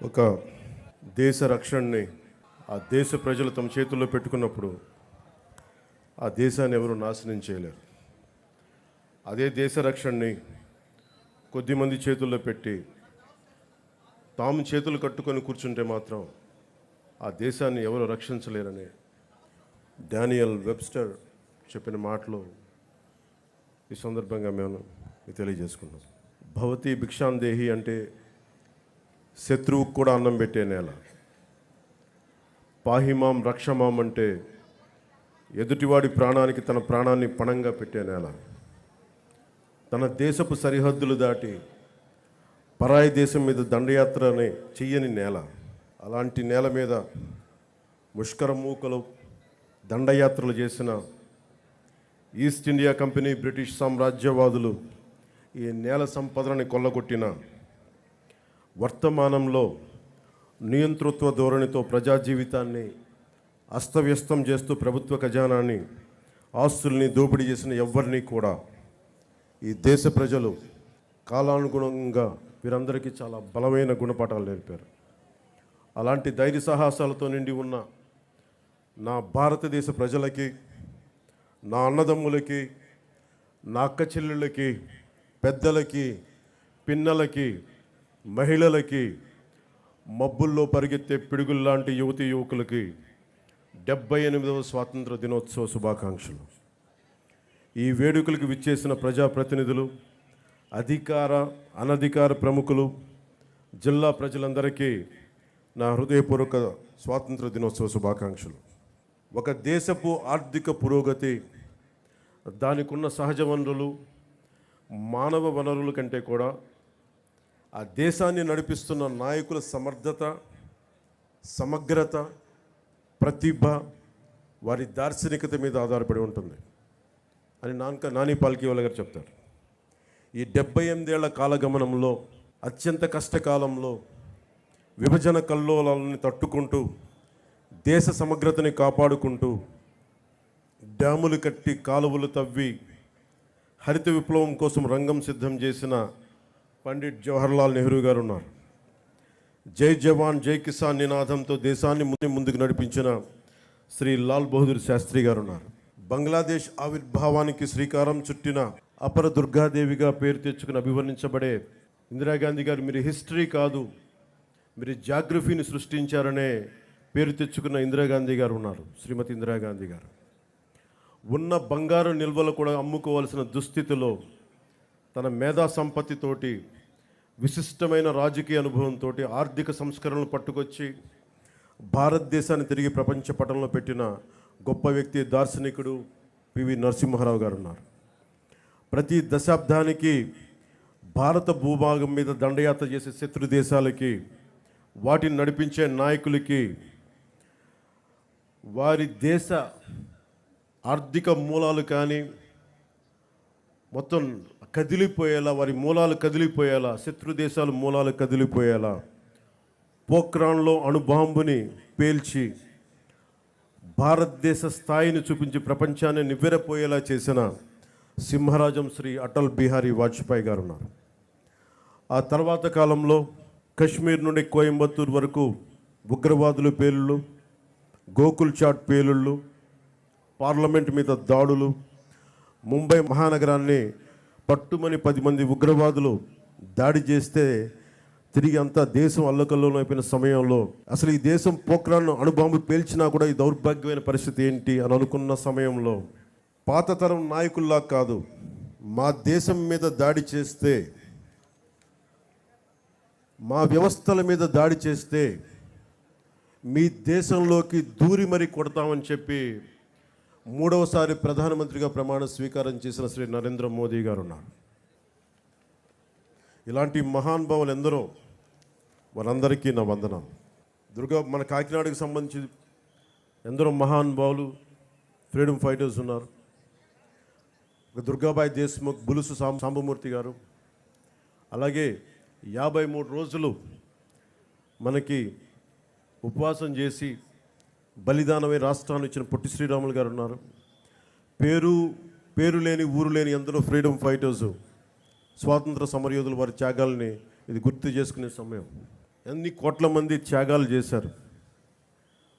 ఒక దేశ రక్షణని ఆ దేశ ప్రజలు తమ చేతుల్లో పెట్టుకున్నప్పుడు ఆ దేశాన్ని ఎవరు నాశనం చేయలేరు. అదే దేశ రక్షణని కొద్దిమంది చేతుల్లో పెట్టి తాము చేతులు కట్టుకొని కూర్చుంటే మాత్రం ఆ దేశాన్ని ఎవరు రక్షించలేరని డానియల్ వెబ్స్టర్ చెప్పిన మాటలు ఈ సందర్భంగా మేము తెలియజేసుకున్నాం. భవతి భిక్షాందేహి అంటే శత్రువుకు కూడా అన్నం పెట్టే నేల. పాహిమాం రక్షమాం అంటే ఎదుటివాడి ప్రాణానికి తన ప్రాణాన్ని పణంగా పెట్టే నేల. తన దేశపు సరిహద్దులు దాటి పరాయి దేశం మీద దండయాత్రని చెయ్యని నేల. అలాంటి నేల మీద ముష్కర మూకలు దండయాత్రలు చేసిన ఈస్ట్ ఇండియా కంపెనీ, బ్రిటిష్ సామ్రాజ్యవాదులు ఈ నేల సంపదలని కొల్లగొట్టిన వర్తమానంలో నియంతృత్వ ధోరణితో ప్రజా జీవితాన్ని అస్తవ్యస్తం చేస్తూ ప్రభుత్వ ఖజానాన్ని, ఆస్తుల్ని దోపిడీ చేసిన ఎవరిని కూడా ఈ దేశ ప్రజలు కాలానుగుణంగా వీరందరికీ చాలా బలమైన గుణపాఠాలు నేర్పారు. అలాంటి ధైర్య సాహసాలతో నిండి ఉన్న నా భారతదేశ ప్రజలకి, నా అన్నదమ్ములకి, నా అక్క చెల్లెళ్ళకి, పెద్దలకి, పిన్నలకి, మహిళలకి, మబ్బుల్లో పరిగెత్తే పిడుగుల్లాంటి యువతి యువకులకి 78వ స్వాతంత్ర దినోత్సవ శుభాకాంక్షలు. ఈ వేడుకలకు విచ్చేసిన ప్రజాప్రతినిధులు, అధికార అనధికార ప్రముఖులు, జిల్లా ప్రజలందరికీ నా హృదయపూర్వక స్వాతంత్ర దినోత్సవ శుభాకాంక్షలు. ఒక దేశపు ఆర్థిక పురోగతి, దానికున్న సహజ వనరులు, మానవ వనరుల కంటే కూడా ఆ దేశాన్ని నడిపిస్తున్న నాయకుల సమర్థత, సమగ్రత, ప్రతిభ, వారి దార్శనికత మీద ఆధారపడి ఉంటుంది అని నాని పాల్కీవాలా గారు చెప్తారు. ఈ 78 ఏళ్ల కాలగమనంలో, అత్యంత కష్టకాలంలో విభజన కల్లోలాలని తట్టుకుంటూ, దేశ సమగ్రతని కాపాడుకుంటూ, డ్యాములు కట్టి, కాలువలు తవ్వి, హరిత విప్లవం కోసం రంగం సిద్ధం చేసిన పండిట్ జవహర్లాల్ నెహ్రూ గారు ఉన్నారు. జై జవాన్ జై కిసాన్ నినాదంతో దేశాన్ని ముందుకు నడిపించిన శ్రీ లాల్ బహదూర్ శాస్త్రి గారు ఉన్నారు. బంగ్లాదేశ్ ఆవిర్భావానికి శ్రీకారం చుట్టిన అపర దుర్గాదేవిగా పేరు తెచ్చుకుని అభివర్ణించబడే ఇందిరాగాంధీ గారు, మీరు హిస్టరీ కాదు, మీరు జాగ్రఫీని సృష్టించారనే పేరు తెచ్చుకున్న ఇందిరాగాంధీ గారు ఉన్నారు. శ్రీమతి ఇందిరాగాంధీ గారు ఉన్న బంగారు నిల్వలు కూడా అమ్ముకోవాల్సిన దుస్థితిలో తన మేధా సంపత్తితోటి, విశిష్టమైన రాజకీయ అనుభవంతో ఆర్థిక సంస్కరణలు పట్టుకొచ్చి భారతదేశాన్ని తిరిగి ప్రపంచ పటంలో పెట్టిన గొప్ప వ్యక్తి, దార్శనికుడు పివి నరసింహారావు గారు ఉన్నారు. ప్రతి దశాబ్దానికి భారత భూభాగం మీద దండయాత్ర చేసే శత్రు దేశాలకి, వాటిని నడిపించే నాయకులకి వారి దేశ ఆర్థిక మూలాలు కానీ మొత్తం కదిలిపోయేలా, వారి మూలాలు కదిలిపోయేలా, శత్రు దేశాల మూలాలు కదిలిపోయేలా పోఖ్రాన్లో అణుబాంబుని పేల్చి భారతదేశ స్థాయిని చూపించి ప్రపంచాన్ని నివ్వెరపోయేలా చేసిన సింహరాజం శ్రీ అటల్ బిహారీ వాజ్పేయి గారు ఉన్నారు. ఆ తర్వాత కాలంలో కశ్మీర్ నుండి కోయంబత్తూరు వరకు ఉగ్రవాదులు పేలుళ్ళు, గోకుల్ చాట్ పేలుళ్ళు, పార్లమెంట్ మీద దాడులు, ముంబై మహానగరాన్ని పట్టుమని 10 మంది ఉగ్రవాదులు దాడి చేస్తే తిరిగి అంతా దేశం అల్లకల్లోలం అయిపోయిన సమయంలో, అసలు ఈ దేశం పోఖ్రాన్ అణుబాంబు పేల్చినా కూడా ఈ దౌర్భాగ్యమైన పరిస్థితి ఏంటి అని అనుకున్న సమయంలో, పాత తరం నాయకుల్లా కాదు, మా దేశం మీద దాడి చేస్తే, మా వ్యవస్థల మీద దాడి చేస్తే మీ దేశంలోకి దూరి మరీ కొడతామని చెప్పి 3వసారి ప్రధానమంత్రిగా ప్రమాణ స్వీకారం చేసిన శ్రీ నరేంద్ర మోదీ గారు ఉన్నారు. ఇలాంటి మహానుభావులు ఎందరో, వారందరికీ నా వందనం. మన కాకినాడకు సంబంధించి ఎందరో మహానుభావులు, ఫ్రీడమ్ ఫైటర్స్ ఉన్నారు. దుర్గాబాయి దేశ్ముఖ్, బులుసు సాంబమూర్తి గారు, అలాగే 53 రోజులు మనకి ఉపవాసం చేసి బలిదానమై రాష్ట్రాన్ని ఇచ్చిన పొట్టి శ్రీరాములు గారు ఉన్నారు. పేరు లేని ఊరు లేని ఎందరో ఫ్రీడమ్ ఫైటర్స్, స్వాతంత్ర సమరయోధులు, వారి త్యాగాల్ని ఇది గుర్తు చేసుకునే సమయం. ఎన్ని కోట్ల మంది త్యాగాలు చేశారు.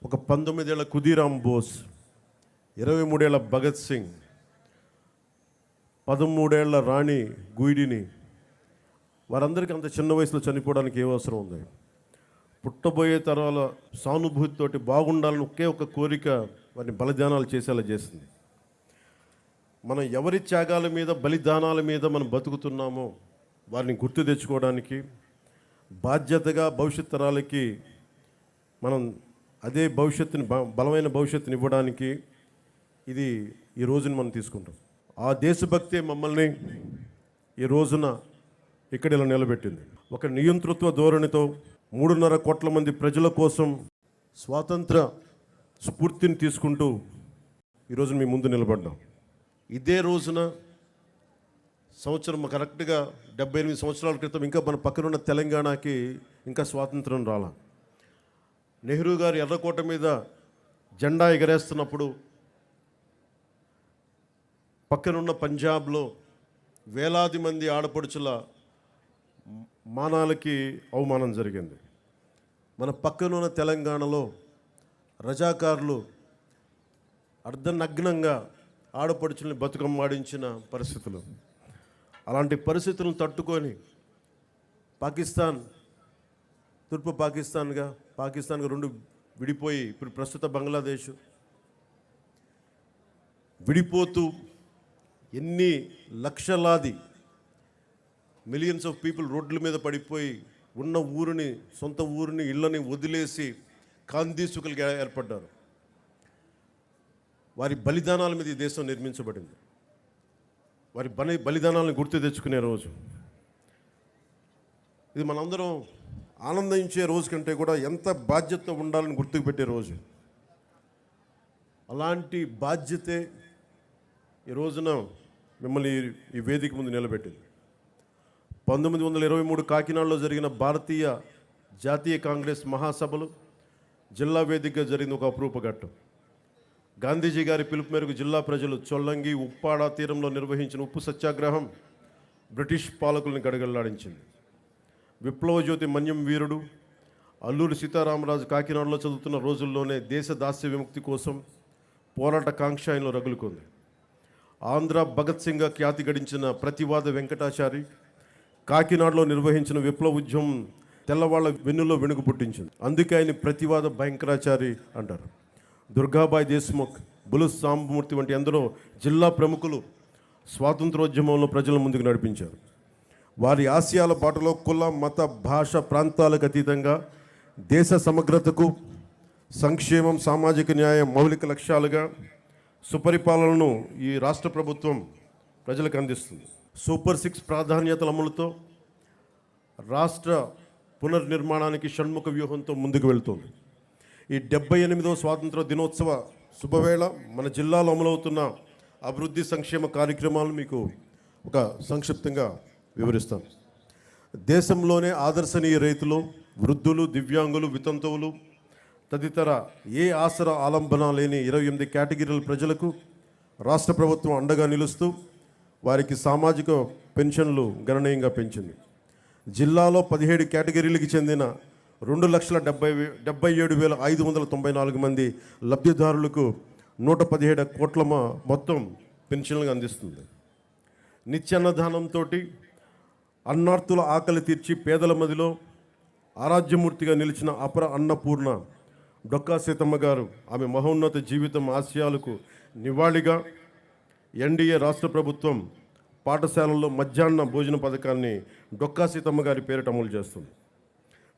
ఒక 19 ఏళ్ల ఖుదీరామ్ బోస్, 23 ఏళ్ల భగత్ సింగ్, 13 ఏళ్ల రాణి గుయిడిని, వారందరికీ అంత చిన్న వయసులో చనిపోవడానికి ఏ అవసరం ఉంది? పుట్టబోయే తరాల సానుభూతితోటి బాగుండాలని ఒకే ఒక కోరిక వారిని బలిదానాలు చేసేలా చేసింది. మనం ఎవరి త్యాగాల మీద, బలిదానాల మీద మనం బతుకుతున్నామో వారిని గుర్తు తెచ్చుకోవడానికి, బాధ్యతగా భవిష్యత్ తరాలకి మనం అదే భవిష్యత్తుని, బలమైన భవిష్యత్తుని ఇవ్వడానికి ఇది ఈ రోజుని మనం తీసుకుంటాం. ఆ దేశభక్తి మమ్మల్ని ఈ రోజున ఇక్కడ ఇలా నిలబెట్టింది. ఒక నియంతృత్వ ధోరణితో 3.5 కోట్ల మంది ప్రజల కోసం స్వాతంత్ర స్ఫూర్తిని తీసుకుంటూ ఈరోజు మీ ముందు నిలబడ్డాం. ఇదే రోజున సంవత్సరం కరెక్ట్గా 78 సంవత్సరాల క్రితం ఇంకా మన పక్కనున్న తెలంగాణకి ఇంకా స్వాతంత్రం రాలా. నెహ్రూ గారు ఎర్రకోట మీద జెండా ఎగరేస్తున్నప్పుడు పక్కనున్న పంజాబ్లో వేలాది మంది ఆడపడుచుల మానాలకి అవమానం జరిగింది. మన పక్కనున్న తెలంగాణలో రజాకారులు అర్ధనగ్నంగా ఆడపడుచుల్ని బతుకమ్మాడించిన పరిస్థితులు. అలాంటి పరిస్థితులను తట్టుకొని పాకిస్తాన్, తూర్పు పాకిస్తాన్గా 2 విడిపోయి ఇప్పుడు ప్రస్తుత బంగ్లాదేశ్ విడిపోతూ ఎన్ని లక్షలాది మిలియన్స్ ఆఫ్ పీపుల్ రోడ్ల మీద పడిపోయి ఉన్న ఊరిని, సొంత ఊరిని, ఇళ్ళని వదిలేసి కాందీసుకులుగా ఏర్పడ్డారు. వారి బలిదానాల మీద ఈ దేశం నిర్మించబడింది. వారి బలిదానాలను గుర్తు తెచ్చుకునే రోజు ఇది. మనందరం ఆనందించే రోజు కంటే కూడా ఎంత బాధ్యత ఉండాలని గుర్తుకు పెట్టే రోజు. అలాంటి బాధ్యతే ఈ రోజున మిమ్మల్ని ఈ వేదిక ముందు నిలబెట్టింది. 1923 కాకినాడలో జరిగిన భారతీయ జాతీయ కాంగ్రెస్ మహాసభలు జిల్లా వేదికగా జరిగిన ఒక అపురూప ఘట్టం. గాంధీజీ గారి పిలుపు మేరకు జిల్లా ప్రజలు చొల్లంగి, ఉప్పాడ తీరంలో నిర్వహించిన ఉప్పు సత్యాగ్రహం బ్రిటిష్ పాలకుల్ని గడగడలాడించింది. విప్లవ జ్యోతి మన్యం వీరుడు అల్లూరి సీతారామరాజు కాకినాడలో చదువుతున్న రోజుల్లోనే దేశ దాస్య విముక్తి కోసం పోరాట కాంక్ష ఆయనలో రగులుకుంది. ఆంధ్ర భగత్ సింగ్గా ఖ్యాతి గడించిన ప్రతివాద వెంకటాచారి కాకినాడలో నిర్వహించిన విప్లవ ఉద్యమం తెల్లవాళ్ల వెన్నులో వెనుక పుట్టించింది. అందుకే ఆయన ప్రతివాద భయంకరాచారి అంటారు. దుర్గాబాయి దేశ్ముఖ్, బులుస్ సాంబమూర్తి వంటి ఎందరో జిల్లా ప్రముఖులు స్వాతంత్రోద్యమంలో ప్రజల ముందుకు నడిపించారు. వారి ఆశయాల బాటలో కుల, మత, భాష, ప్రాంతాలకు అతీతంగా దేశ సమగ్రతకు, సంక్షేమం, సామాజిక న్యాయం మౌలిక లక్ష్యాలుగా సుపరిపాలనను ఈ రాష్ట్ర ప్రభుత్వం ప్రజలకు అందిస్తుంది. సూపర్ 6 ప్రాధాన్యతల అమలుతో రాష్ట్ర పునర్నిర్మాణానికి షణ్ముఖ వ్యూహంతో ముందుకు వెళ్తుంది. ఈ 78వ స్వాతంత్ర దినోత్సవ శుభవేళ మన జిల్లాలో అమలవుతున్న అభివృద్ధి సంక్షేమ కార్యక్రమాలు మీకు ఒక సంక్షిప్తంగా వివరిస్తాం. దేశంలోనే ఆదర్శనీయ రైతులు, వృద్ధులు, దివ్యాంగులు, వితంతువులు తదితర ఏ ఆసరా ఆలంబన లేని 28 కేటగిరీల ప్రజలకు రాష్ట్ర ప్రభుత్వం అండగా నిలుస్తూ వారికి సామాజిక పెన్షన్లు గణనీయంగా పెంచింది. జిల్లాలో 17 కేటగిరీలకు చెందిన 2,77,594 మంది లబ్ధిదారులకు 117 కోట్ల మొత్తం పెన్షన్లుగా అందిస్తుంది. నిత్యాన్నదానంతో అన్నార్తుల ఆకలి తీర్చి పేదల మదిలో ఆరాధ్యమూర్తిగా నిలిచిన అపర అన్నపూర్ణ డొక్కా సీతమ్మ గారు ఆమె మహోన్నత జీవితం ఆశయాలకు నివాళిగా ఎన్డీఏ రాష్ట్ర ప్రభుత్వం పాఠశాలల్లో మధ్యాహ్న భోజన పథకాన్ని డొక్కా సీతమ్మ గారి పేరిట అమలు చేస్తుంది.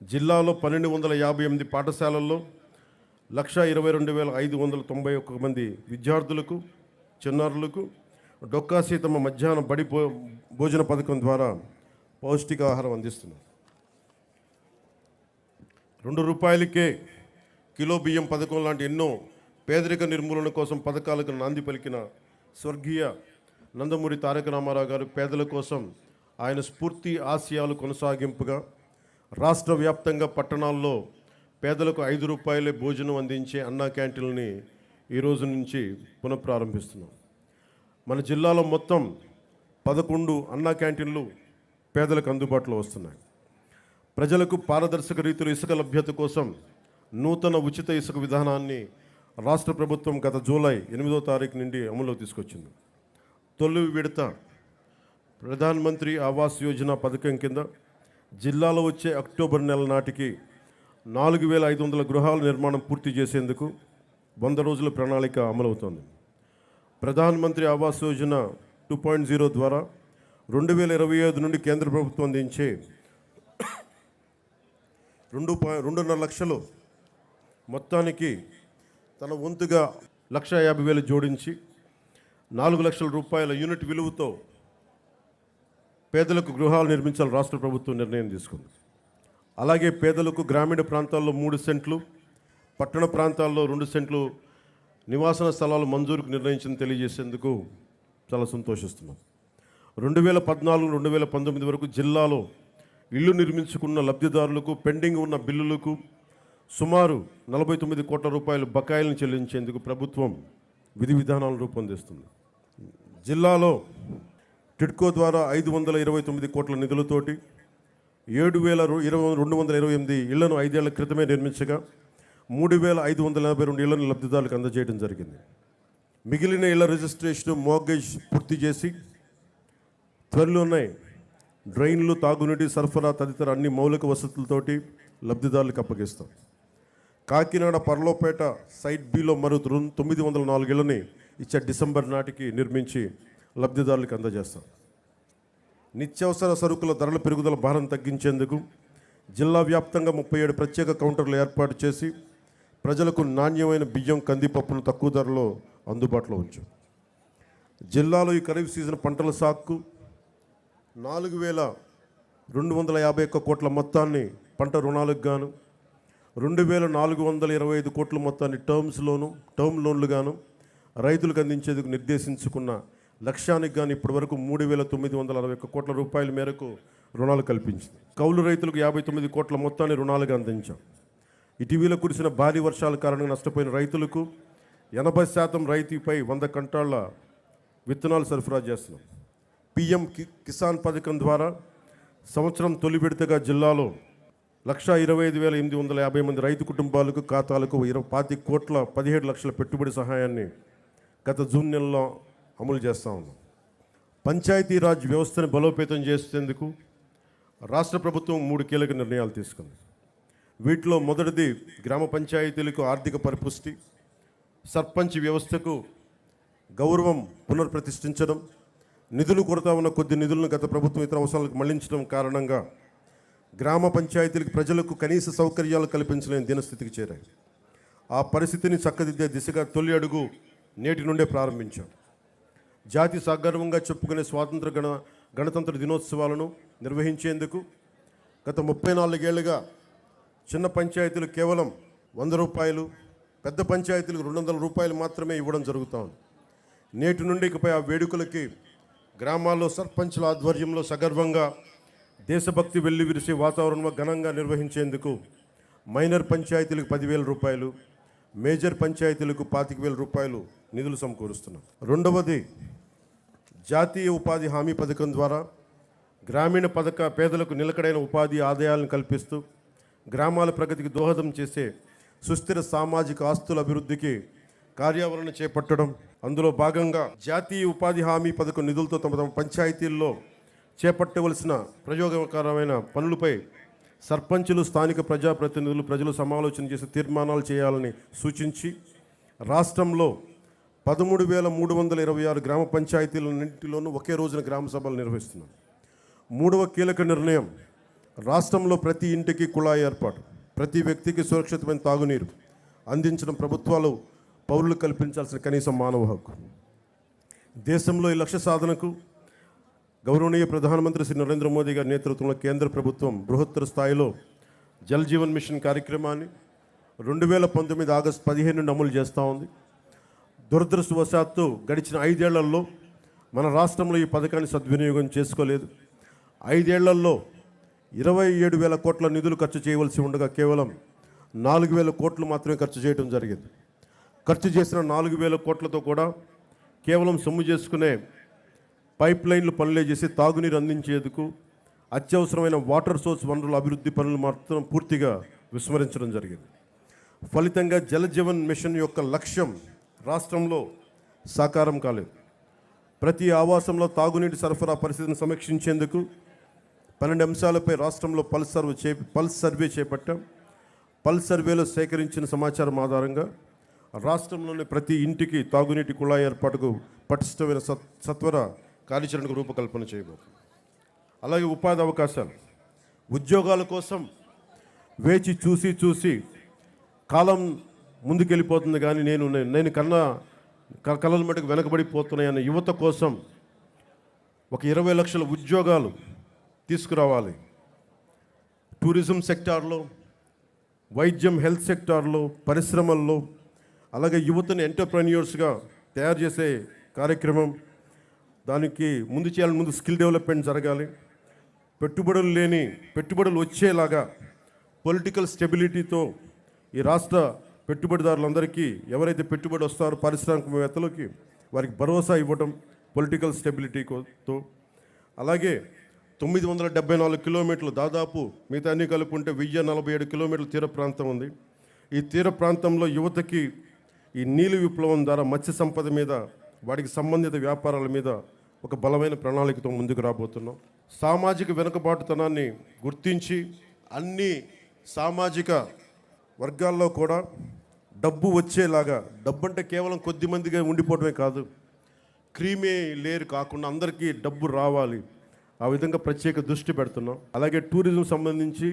జిల్లాలో 1258 పాఠశాలల్లో 1,22,591 మంది విద్యార్థులకు, చిన్నారులకు డొక్కా సీతమ్మ మధ్యాహ్న బడి భోజన పథకం ద్వారా పౌష్టికాహారం అందిస్తున్నారు. ₹2కే కిలో బియ్యం పథకం లాంటి ఎన్నో పేదరిక నిర్మూలన కోసం పథకాలకు నాంది పలికిన స్వర్గీయ నందమూరి తారక రామారావు గారు పేదల కోసం ఆయన స్ఫూర్తి ఆశయాలు కొనసాగింపుగా రాష్ట్ర వ్యాప్తంగా పట్టణాల్లో పేదలకు ₹5 భోజనం అందించే అన్నా క్యాంటీన్లని ఈ రోజు నుంచి పునఃప్రారంభిస్తున్నాం. మన జిల్లాలో మొత్తం 11 అన్నా క్యాంటీన్లు పేదలకు అందుబాటులో వస్తున్నాయి. ప్రజలకు పారదర్శక రీతిలో ఇసుక లభ్యత కోసం నూతన ఉచిత ఇసుక విధానాన్ని రాష్ట్ర ప్రభుత్వం గత జూలై 8వ తారీఖు నుండి అమలులో తీసుకొచ్చింది. తొలి విడత ప్రధాన్ మంత్రి ఆవాస్ యోజన పథకం కింద జిల్లాలో వచ్చే అక్టోబర్ నెల నాటికి 4,500 గృహాల నిర్మాణం పూర్తి చేసేందుకు 100 రోజుల ప్రణాళిక అమలవుతోంది. ప్రధాన్ మంత్రి ఆవాస్ యోజన 2.0 ద్వారా 2025 నుండి కేంద్ర ప్రభుత్వం అందించే 2.5 లక్షలు మొత్తానికి తన వంతుగా 1,50,000 జోడించి 4 లక్షల రూపాయల యూనిట్ విలువతో పేదలకు గృహాలు నిర్మించాలని రాష్ట్ర ప్రభుత్వం నిర్ణయం తీసుకుంది. అలాగే పేదలకు గ్రామీణ ప్రాంతాల్లో 3 సెంట్లు, పట్టణ ప్రాంతాల్లో 2 సెంట్లు నివాసన స్థలాలు మంజూరుకు నిర్ణయించింది తెలియజేసేందుకు చాలా సంతోషిస్తున్నాం. 2014-2019 వరకు జిల్లాలో ఇల్లు నిర్మించుకున్న లబ్ధిదారులకు పెండింగ్ ఉన్న బిల్లులకు సుమారు 49 కోట్ల రూపాయల బకాయిలను చెల్లించేందుకు ప్రభుత్వం విధి విధానాలను రూపొందిస్తుంది. జిల్లాలో టిడ్కో ద్వారా 529 కోట్ల నిధులతోటి 7,228 ఇళ్లను 5 ఏళ్ల క్రితమే నిర్మించగా 3,582 ఇళ్లను లబ్ధిదారులకు అందజేయడం జరిగింది. మిగిలిన ఇళ్ల రిజిస్ట్రేషన్, మోర్గేజ్ పూర్తి చేసి త్వరలోనే డ్రైన్లు, తాగునీటి సరఫరా తదితర అన్ని మౌలిక వసతులతోటి లబ్ధిదారులకు అప్పగిస్తాం. కాకినాడ పర్లోపేట సైట్ బిలో మరో 904 ఇళ్లని ఇచ్చే డిసెంబర్ నాటికి నిర్మించి లబ్ధిదారులకు అందజేస్తాం. నిత్యావసర సరుకుల ధరల పెరుగుదల భారం తగ్గించేందుకు జిల్లా వ్యాప్తంగా 37 ప్రత్యేక కౌంటర్లు ఏర్పాటు చేసి ప్రజలకు నాణ్యమైన బియ్యం, కందిపప్పును తక్కువ ధరలో అందుబాటులో ఉంచాం. జిల్లాలో ఈ ఖరీఫ్ సీజన్ పంటల సాగుకు 4,251 కోట్ల మొత్తాన్ని పంట రుణాలకు గాను, 2,425 కోట్ల మొత్తాన్ని టర్మ్ లోన్లు గాను రైతులకు అందించేందుకు నిర్దేశించుకున్న లక్ష్యానికి గాను ఇప్పటివరకు 3,961 కోట్ల రూపాయల మేరకు రుణాలు కల్పించింది. కౌలు రైతులకు 59 కోట్ల మొత్తాన్ని రుణాలుగా అందించాం. ఇటీవల కురిసిన భారీ వర్షాల కారణంగా నష్టపోయిన రైతులకు 80% రైతుపై 100 క్వింటాళ్ల విత్తనాలు సరఫరా చేస్తున్నాం. PM కిసాన్ పథకం ద్వారా సంవత్సరం తొలి విడతగా జిల్లాలో 125,850 మంది రైతు కుటుంబాలకు ఖాతాలకు 25 కోట్ల 17 లక్షల పెట్టుబడి సహాయాన్ని గత జూన్ నెలలో అమలు చేస్తూ ఉన్నాం. పంచాయతీరాజ్ వ్యవస్థను బలోపేతం చేసేందుకు రాష్ట్ర ప్రభుత్వం 3 కీలక నిర్ణయాలు తీసుకుంది. వీటిలో మొదటిది గ్రామ పంచాయతీలకు ఆర్థిక పరిపుష్టి, సర్పంచ్ వ్యవస్థకు గౌరవం పునర్ప్రతిష్ఠించడం, నిధులు కొరత ఉన్న కొద్ది నిధులను గత ప్రభుత్వం ఇతర అవసరాలకు మళ్లించడం కారణంగా గ్రామ పంచాయతీలకు ప్రజలకు కనీస సౌకర్యాలు కల్పించలేని దినస్థితికి చేరాయి. ఆ పరిస్థితిని చక్కదిద్దే దిశగా తొలి అడుగు నేటి నుండే ప్రారంభించాం. జాతి సగర్వంగా చెప్పుకునే గణతంత్ర దినోత్సవాలను నిర్వహించేందుకు గత 34 ఏళ్లుగా చిన్న పంచాయతీలు కేవలం 100 రూపాయలు, పెద్ద పంచాయతీలకు 200 రూపాయలు మాత్రమే ఇవ్వడం జరుగుతూ ఉంది. నేటి నుండి ఇకపై ఆ వేడుకలకి గ్రామాల్లో సర్పంచ్ల ఆధ్వర్యంలో సగర్వంగా దేశభక్తి వెల్లివిరిసే వాతావరణంలో ఘనంగా నిర్వహించేందుకు మైనర్ పంచాయతీలకు 10,000 రూపాయలు, మేజర్ పంచాయతీలకు 25,000 రూపాయలు నిధులు సమకూరుస్తున్నాం. రెండవది జాతీయ ఉపాధి హామీ పథకం ద్వారా గ్రామీణ పేదలకు నిలకడైన ఉపాధి ఆదాయాలను కల్పిస్తూ గ్రామాల ప్రగతికి దోహదం చేసే సుస్థిర సామాజిక ఆస్తుల అభివృద్ధికి కార్యాచరణ చేపట్టడం. అందులో భాగంగా జాతీయ ఉపాధి హామీ పథకం నిధులతో తమ పంచాయతీల్లో చేపట్టవలసిన ప్రయోగకరమైన పనులపై సర్పంచులు, స్థానిక ప్రజలు సమాలోచన చేసి తీర్మానాలు చేయాలని సూచించి రాష్ట్రంలో 13,326 గ్రామ పంచాయతీలన్నింటిలోనూ ఒకే రోజున గ్రామ సభలు నిర్వహిస్తున్నాం. మూడవ కీలక నిర్ణయం రాష్ట్రంలో ప్రతి ఇంటికి కుళాయి ఏర్పాటు, ప్రతి వ్యక్తికి సురక్షితమైన తాగునీరు అందించడం ప్రభుత్వాలు పౌరులు కల్పించాల్సిన కనీస మానవ హక్కు. దేశంలో ఈ లక్ష్య సాధనకు గౌరవనీయ ప్రధానమంత్రి శ్రీ నరేంద్ర మోదీ గారి నేతృత్వంలో కేంద్ర ప్రభుత్వం బృహత్తర స్థాయిలో జల్ జీవన్ మిషన్ కార్యక్రమాన్ని 2019 ఆగస్టు 15 నుండి అమలు చేస్తూ ఉంది. దురదృష్టవశాత్తు గడిచిన 5 ఏళ్లలో మన రాష్ట్రంలో ఈ పథకాన్ని సద్వినియోగం చేసుకోలేదు. 5 ఏళ్లలో 27,000 కోట్ల నిధులు ఖర్చు చేయవలసి ఉండగా కేవలం 4,000 కోట్లు మాత్రమే ఖర్చు చేయడం జరిగింది. ఖర్చు చేసిన 4,000 కోట్లతో కూడా కేవలం సొమ్ము చేసుకునే పైప్ లైన్లు పనులే చేసి తాగునీరు అందించేందుకు అత్యవసరమైన వాటర్ సోర్స్ వనరుల అభివృద్ధి పనులు మాత్రం పూర్తిగా విస్మరించడం జరిగింది. ఫలితంగా జలజీవన్ మిషన్ యొక్క లక్ష్యం రాష్ట్రంలో సాకారం కాలేదు. ప్రతి ఆవాసంలో తాగునీటి సరఫరా పరిస్థితిని సమీక్షించేందుకు 12 అంశాలపై రాష్ట్రంలో పల్స్ సర్వే చేపట్టాం. పల్స్ సర్వేలో సేకరించిన సమాచారం ఆధారంగా రాష్ట్రంలోని ప్రతి ఇంటికి తాగునీటి కుళాయి ఏర్పాటుకు పటిష్టమైన సత్వర కార్యాచరణకు రూపకల్పన చేయబోతుంది. అలాగే ఉపాధి అవకాశాలు, ఉద్యోగాల కోసం వేచి చూసి కాలం ముందుకెళ్ళిపోతుంది, కానీ నేను కళల మటుకు వెనకబడిపోతున్నాయన్న యువత కోసం ఒక 20 లక్షల ఉద్యోగాలు తీసుకురావాలి. టూరిజం సెక్టార్లో, వైద్యం, హెల్త్ సెక్టార్లో, పరిశ్రమల్లో, అలాగే యువతని ఎంటర్ప్రెన్యూర్స్గా తయారు చేసే కార్యక్రమం, దానికి ముందు స్కిల్ డెవలప్మెంట్ జరగాలి. పెట్టుబడులు వచ్చేలాగా పొలిటికల్ స్టెబిలిటీతో ఈ రాష్ట్ర పెట్టుబడిదారులందరికీ, ఎవరైతే పెట్టుబడి వస్తారో పారిశ్రామికవేత్తలకి, వారికి భరోసా ఇవ్వడం పొలిటికల్ స్టెబిలిటీతో. అలాగే 974 కిలోమీటర్లు, దాదాపు మిగతా అన్ని కలుపుకుంటే 1047 కిలోమీటర్ల తీర ప్రాంతం ఉంది. ఈ తీర ప్రాంతంలో యువతకి ఈ నీలి విప్లవం ద్వారా మత్స్య సంపద మీద, వాటికి సంబంధిత వ్యాపారాల మీద ఒక బలమైన ప్రణాళికతో ముందుకు రాబోతున్నాం. సామాజిక వెనుకబాటుతనాన్ని గుర్తించి అన్ని సామాజిక వర్గాల్లో కూడా డబ్బు వచ్చేలాగా, డబ్బు అంటే కేవలం కొద్ది మందిగా ఉండిపోవడమే కాదు, క్రీమీ లేయర్ కాకుండా అందరికీ డబ్బు రావాలి, ఆ విధంగా ప్రత్యేక దృష్టి పెడుతున్నాం. అలాగే టూరిజం సంబంధించి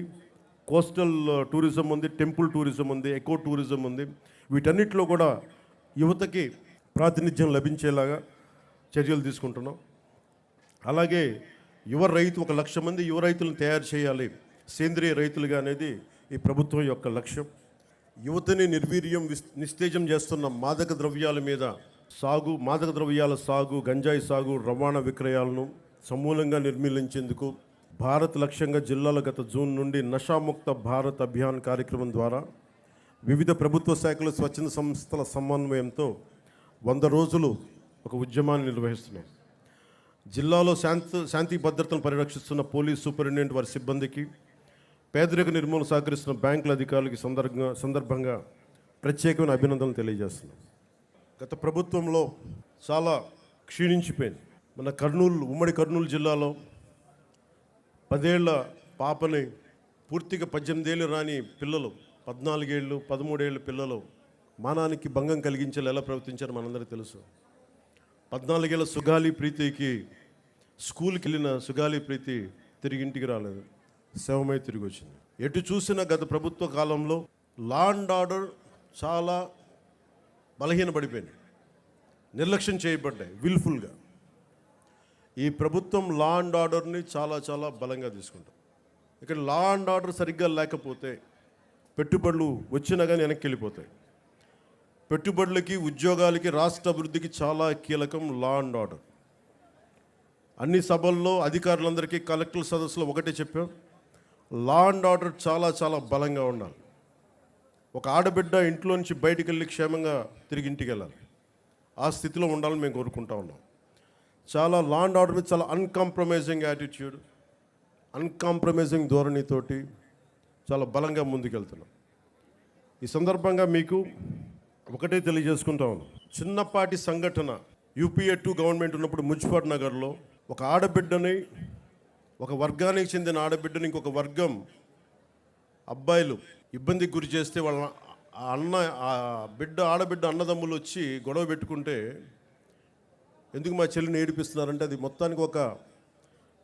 కోస్టల్ టూరిజం ఉంది, టెంపుల్ టూరిజం ఉంది, ఎకో టూరిజం ఉంది. వీటన్నిటిలో కూడా యువతకి ప్రాతినిధ్యం లభించేలాగా చర్యలు తీసుకుంటున్నాం. అలాగే యువ రైతు, 1 లక్ష మంది యువ రైతులను తయారు చేయాలి సేంద్రియ రైతులుగా అనేది ఈ ప్రభుత్వం యొక్క లక్ష్యం. యువతని నిర్వీర్యం, నిస్తేజం చేస్తున్న మాదక ద్రవ్యాల సాగు, గంజాయి సాగు, రవాణా విక్రయాలను సమూలంగా నిర్మూలించేందుకు భారత్ లక్ష్యంగా జిల్లాలో గత జూన్ నుండి నషాముక్త భారత్ అభియాన్ కార్యక్రమం ద్వారా వివిధ ప్రభుత్వ శాఖలు, స్వచ్ఛంద సంస్థల సమన్వయంతో 100 రోజులు ఒక ఉద్యమాన్ని నిర్వహిస్తున్నాం. జిల్లాలో శాంతి భద్రతను పరిరక్షిస్తున్న పోలీస్ సూపరింటెండెంట్, వారి సిబ్బందికి, పేదరిక నిర్మూలన సహకరిస్తున్న బ్యాంకుల అధికారులకి సందర్భంగా ప్రత్యేకమైన అభినందనలు తెలియజేస్తున్నాం. గత ప్రభుత్వంలో చాలా క్షీణించిపోయింది. మన ఉమ్మడి కర్నూలు జిల్లాలో 10 ఏళ్ల పాపని పూర్తిగా 18 ఏళ్ళు రాని పిల్లలు, 14 ఏళ్ళు 13 ఏళ్ళ పిల్లలు మానానికి భంగం కలిగించేలా ఎలా ప్రవర్తించారో మనందరికీ తెలుసు. 14 ఏళ్ళ సుగాలి ప్రీతికి స్కూల్కి వెళ్ళిన సుగాలి ప్రీతి తిరిగి ఇంటికి రాలేదు, శవమై తిరిగి వచ్చింది. ఎటు చూసిన గత ప్రభుత్వ కాలంలో లా అండ్ ఆర్డర్ చాలా బలహీనపడిపోయింది, నిర్లక్ష్యం చేయబడ్డాయి విల్ఫుల్గా. ఈ ప్రభుత్వం లా అండ్ ఆర్డర్ని చాలా బలంగా తీసుకుంటాం. ఇక్కడ లా అండ్ ఆర్డర్ సరిగ్గా లేకపోతే పెట్టుబడులు వచ్చినా కానీ వెనక్కి వెళ్ళిపోతాయి. పెట్టుబడులకి, ఉద్యోగాలకి, రాష్ట్ర అభివృద్ధికి చాలా కీలకం లా అండ్ ఆర్డర్. అన్ని సభల్లో అధికారులందరికీ, కలెక్టర్ సదస్సులో ఒకటే చెప్పాం, లా అండ్ ఆర్డర్ చాలా బలంగా ఉండాలి. ఒక ఆడబిడ్డ ఇంట్లో నుంచి బయటికి వెళ్ళి క్షేమంగా తిరిగి ఇంటికి వెళ్ళాలి, ఆ స్థితిలో ఉండాలని మేము కోరుకుంటా ఉన్నాం. చాలా లా అండ్ ఆర్డర్ మీద చాలా అన్కాంప్రమైజింగ్ యాటిట్యూడ్, అన్కాంప్రమైజింగ్ ధోరణితోటి చాలా బలంగా ముందుకెళ్తున్నాం. ఈ సందర్భంగా మీకు ఒకటే తెలియజేసుకుంటా ఉన్నాం. చిన్నపాటి సంఘటన, UPA 2 గవర్నమెంట్ ఉన్నప్పుడు మున్సిపల్ నగర్లో ఒక ఆడబిడ్డని, ఒక వర్గానికి చెందిన ఆడబిడ్డని ఇంకొక వర్గం అబ్బాయిలు ఇబ్బందికి గురి చేస్తే వాళ్ళ ఆడబిడ్డ అన్నదమ్ములు వచ్చి గొడవ పెట్టుకుంటే, ఎందుకు మా చెల్లిని ఏడిపిస్తున్నారంటే అది మొత్తానికి ఒక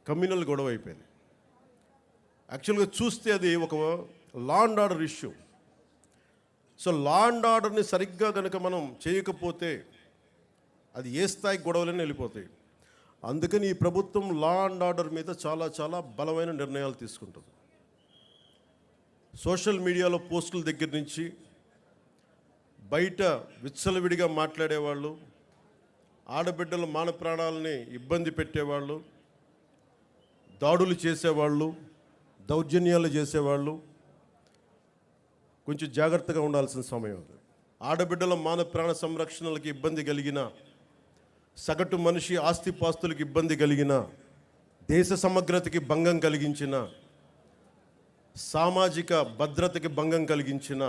కమ్యూనల్ గొడవ అయిపోయింది. యాక్చువల్గా చూస్తే అది ఒక law and order issue. So law and ఆర్డర్ని సరిగ్గా కనుక మనం చేయకపోతే అది ఏ స్థాయికి గొడవలైనా వెళ్ళిపోతాయి. అందుకని ఈ ప్రభుత్వం లా అండ్ ఆర్డర్ మీద చాలా బలమైన నిర్ణయాలు తీసుకుంటుంది. సోషల్ మీడియాలో పోస్టుల దగ్గర నుంచి బయట విచ్చలవిడిగా మాట్లాడేవాళ్ళు, ఆడబిడ్డల మాన ప్రాణాలని ఇబ్బంది పెట్టేవాళ్ళు, దాడులు చేసేవాళ్ళు, దౌర్జన్యాలు చేసేవాళ్ళు కొంచెం జాగ్రత్తగా ఉండాల్సిన సమయం అది. ఆడబిడ్డల మాన ప్రాణ సంరక్షణలకు ఇబ్బంది కలిగిన, సగటు మనిషి ఆస్తిపాస్తులకు ఇబ్బంది కలిగిన దేశ సమగ్రతకి భంగం కలిగించిన, సామాజిక భద్రతకి భంగం కలిగించిన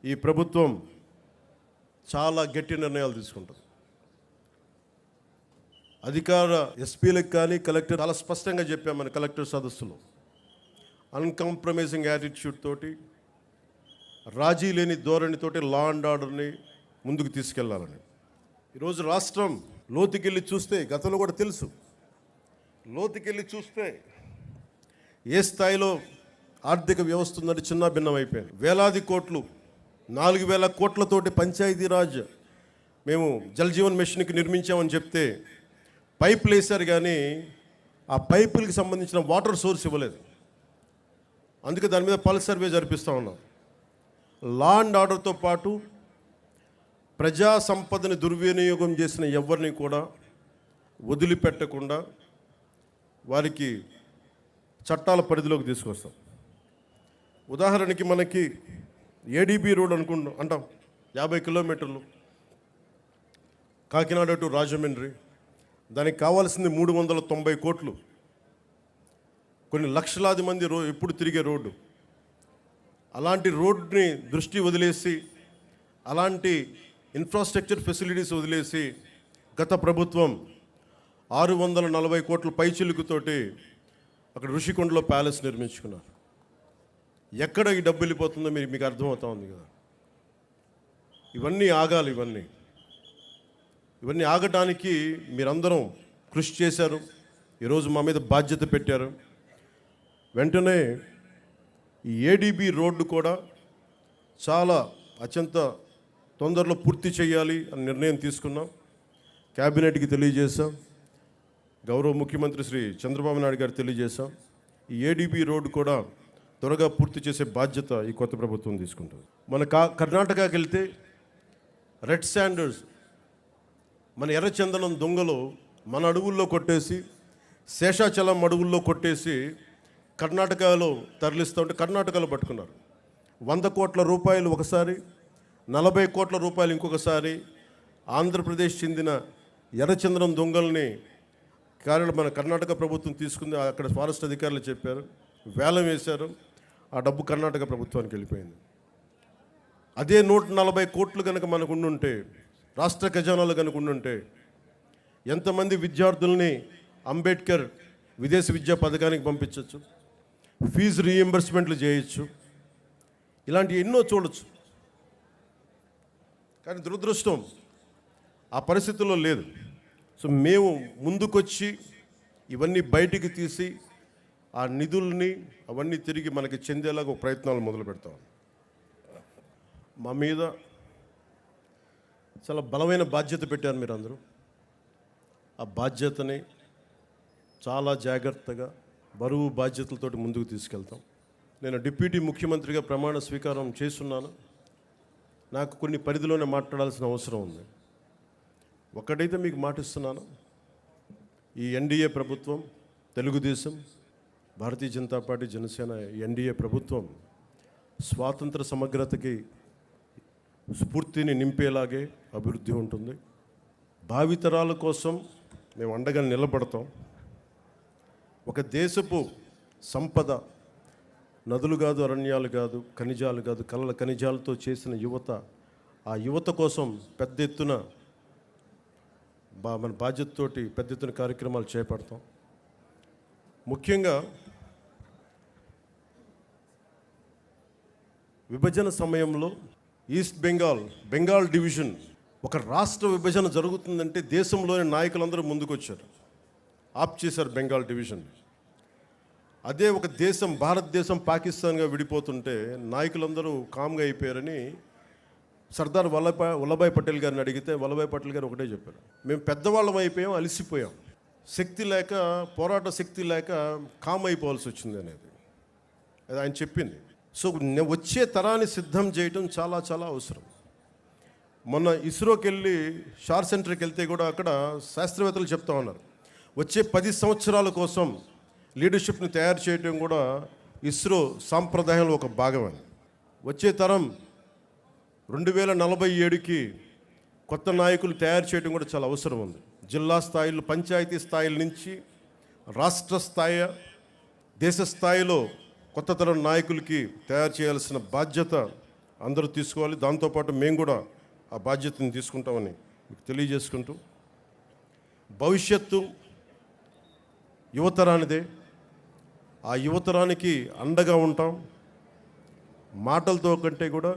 ఈ ప్రభుత్వం చాలా గట్టి నిర్ణయాలు తీసుకుంటుంది. అధికార ఎస్పీలకు కానీ కలెక్టర్ చాలా స్పష్టంగా చెప్పామని కలెక్టర్ సదస్సులో, అన్కాంప్రమైజింగ్ యాటిట్యూడ్ తోటి, రాజీ లేని ధోరణితోటి లా అండ్ ఆర్డర్ని ముందుకు తీసుకెళ్లాలని. ఈరోజు రాష్ట్రం లోతుకెళ్ళి చూస్తే, గతంలో కూడా తెలుసు, లోతుకెళ్ళి చూస్తే ఏ స్థాయిలో ఆర్థిక వ్యవస్థ ఉందంటే చిన్న భిన్నం అయిపోయింది. వేలాది కోట్లు, 4,000 కోట్లతోటి పంచాయతీరాజ్ మేము జల్ జీవన్ మిషన్కి నిర్మించామని చెప్తే పైపులు వేశారు, కానీ ఆ పైపులకి సంబంధించిన వాటర్ సోర్స్ ఇవ్వలేదు. అందుకే దాని మీద పల్స్ సర్వే జరిపిస్తూ ఉన్నాం. లా అండ్ ఆర్డర్తో పాటు ప్రజా సంపదని దుర్వినియోగం చేసిన ఎవరిని కూడా వదిలిపెట్టకుండా వారికి చట్టాల పరిధిలోకి తీసుకొస్తాం. ఉదాహరణకి మనకి ఏడీబీ రోడ్ అంటాం, 50 కిలోమీటర్లు కాకినాడ టు రాజమండ్రి. దానికి కావాల్సింది 390 కోట్లు. కొన్ని లక్షలాది మంది ఎప్పుడు తిరిగే రోడ్డు. అలాంటి రోడ్ని దృష్టి వదిలేసి, అలాంటి ఇన్ఫ్రాస్ట్రక్చర్ ఫెసిలిటీస్ వదిలేసి గత ప్రభుత్వం 640 కోట్ల పైచిలుకుతోటి అక్కడ ఋషికొండలో ప్యాలెస్ నిర్మించుకున్నారు. ఎక్కడ ఈ డబ్బు వెళ్ళిపోతుందో మీకు అర్థమవుతా ఉంది కదా. ఇవన్నీ ఆగాలి. ఇవన్నీ ఆగటానికి మీరందరం కృషి చేశారు. ఈరోజు మా మీద బాధ్యత పెట్టారు. వెంటనే ఈ ఏడీబీ రోడ్డు కూడా చాలా అత్యంత తొందరలో పూర్తి చేయాలి అని నిర్ణయం తీసుకున్నాం. క్యాబినెట్కి తెలియజేశాం. గౌరవ ముఖ్యమంత్రి శ్రీ చంద్రబాబు నాయుడు గారు తెలియజేశాం. ఈ ఏడీబీ రోడ్డు కూడా త్వరగా పూర్తి చేసే బాధ్యత ఈ కొత్త ప్రభుత్వం తీసుకుంటుంది. మన కర్ణాటకకి వెళ్తే రెడ్ శాండర్స్, మన ఎర్రచందనం దొంగలు మన అడవుల్లో కొట్టేసి, శేషాచలం అడవుల్లో కొట్టేసి కర్ణాటకలో తరలిస్తూ ఉంటే కర్ణాటకలో పట్టుకున్నారు. 100 కోట్ల రూపాయలు ఒకసారి, 40 కోట్ల రూపాయలు ఇంకొకసారి. ఆంధ్రప్రదేశ్ చెందిన ఎర్రచందనం దొంగల్ని మన కర్ణాటక ప్రభుత్వం తీసుకుంది. అక్కడ ఫారెస్ట్ అధికారులు చెప్పారు, వేలం వేశారు. ఆ డబ్బు కర్ణాటక ప్రభుత్వానికి వెళ్ళిపోయింది. అదే 140 కోట్లు కనుక మనకు ఉండుంటే, రాష్ట్ర ఖజానాలు కనుక ఉండుంటే, ఎంతమంది విద్యార్థుల్ని అంబేద్కర్ విదేశీ విద్యా పథకానికి పంపించవచ్చు, ఫీజు రీఎంబర్స్మెంట్లు చేయొచ్చు, ఇలాంటి ఎన్నో చూడొచ్చు. కానీ దురదృష్టం ఆ పరిస్థితుల్లో లేదు. సో మేము ముందుకొచ్చి ఇవన్నీ బయటికి తీసి ఆ నిధుల్ని అవన్నీ తిరిగి మనకి చెందేలాగా ప్రయత్నాలు మొదలు పెడతాం. మా మీద చాలా బలమైన బాధ్యత పెట్టారు మీరందరూ. ఆ బాధ్యతని చాలా జాగ్రత్తగా, బరువు బాధ్యతలతోటి ముందుకు తీసుకెళ్తాం. నేను డిప్యూటీ ముఖ్యమంత్రిగా ప్రమాణ స్వీకారం చేస్తున్నాను. నాకు కొన్ని పరిధిలోనే మాట్లాడాల్సిన అవసరం ఉంది. ఒకటైతే మీకు మాటిస్తున్నాను, ఈ ఎన్డీఏ ప్రభుత్వం, తెలుగుదేశం, భారతీయ జనతా పార్టీ, జనసేన ఎన్డీఏ ప్రభుత్వం స్వాతంత్ర సమగ్రతకి స్ఫూర్తిని నింపేలాగే అభివృద్ధి ఉంటుంది. భావితరాల కోసం మేము అండగా నిలబడతాం. ఒక దేశపు సంపద నదులు కాదు, అరణ్యాలు కాదు, ఖనిజాలు కాదు, కలల ఖనిజాలతో చేసిన యువత. ఆ యువత కోసం పెద్ద ఎత్తున మన బాధ్యతతోటి పెద్ద ఎత్తున కార్యక్రమాలు చేపడతాం. ముఖ్యంగా విభజన సమయంలో ఈస్ట్ బెంగాల్ డివిజన్, ఒక రాష్ట్ర విభజన జరుగుతుందంటే దేశంలోని నాయకులందరూ ముందుకొచ్చారు, ఆప్ చేశారు బెంగాల్ డివిజన్. అదే ఒక దేశం, భారతదేశం పాకిస్తాన్గా విడిపోతుంటే నాయకులందరూ కామ్గా అయిపోయారని సర్దార్ వల్లభాయ్ పటేల్ గారిని అడిగితే వల్లభాయ్ పటేల్ గారు ఒకటే చెప్పారు, మేము పెద్దవాళ్ళం అయిపోయాం, అలసిపోయాం, శక్తి లేక, పోరాట శక్తి లేక కామ్ అయిపోవాల్సి వచ్చింది అనేది అది ఆయన చెప్పింది. సో వచ్చే తరాన్ని సిద్ధం చేయడం చాలా చాలా అవసరం. మొన్న ఇస్రోకి వెళ్ళి షార్ సెంటర్కి వెళ్తే కూడా అక్కడ శాస్త్రవేత్తలు చెప్తా ఉన్నారు, వచ్చే 10 సంవత్సరాల కోసం లీడర్షిప్ని తయారు చేయడం కూడా ఇస్రో సాంప్రదాయంలో ఒక భాగమని. వచ్చే తరం 2047కి కొత్త నాయకులు తయారు చేయడం కూడా చాలా అవసరం ఉంది. జిల్లా స్థాయిలో, పంచాయతీ స్థాయిల నుంచి రాష్ట్ర స్థాయి, దేశ స్థాయిలో కొత్త తరం నాయకులకి తయారు చేయాల్సిన బాధ్యత అందరూ తీసుకోవాలి. దాంతోపాటు మేము కూడా ఆ బాధ్యతను తీసుకుంటామని మీకు తెలియజేసుకుంటూ, భవిష్యత్తు యువతరానిదే. ఆ యువతరానికి అండగా ఉంటాం. మాటలతో కంటే కూడా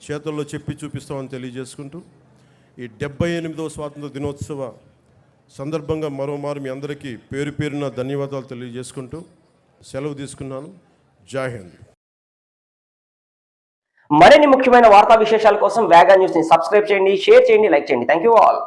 చేతుల్లో చెప్పి చూపిస్తామని తెలియజేసుకుంటూ, ఈ 78వ స్వాతంత్ర దినోత్సవ సందర్భంగా మరోమారు మీ అందరికీ పేరు పేరున ధన్యవాదాలు తెలియజేసుకుంటూ సెలవు తీసుకున్నాను. జై హింద్. మరిన్ని ముఖ్యమైన వార్తా విశేషాల కోసం వేగా న్యూస్ని సబ్స్క్రైబ్ చేయండి, షేర్ చేయండి, లైక్ చేయండి. Thank you all.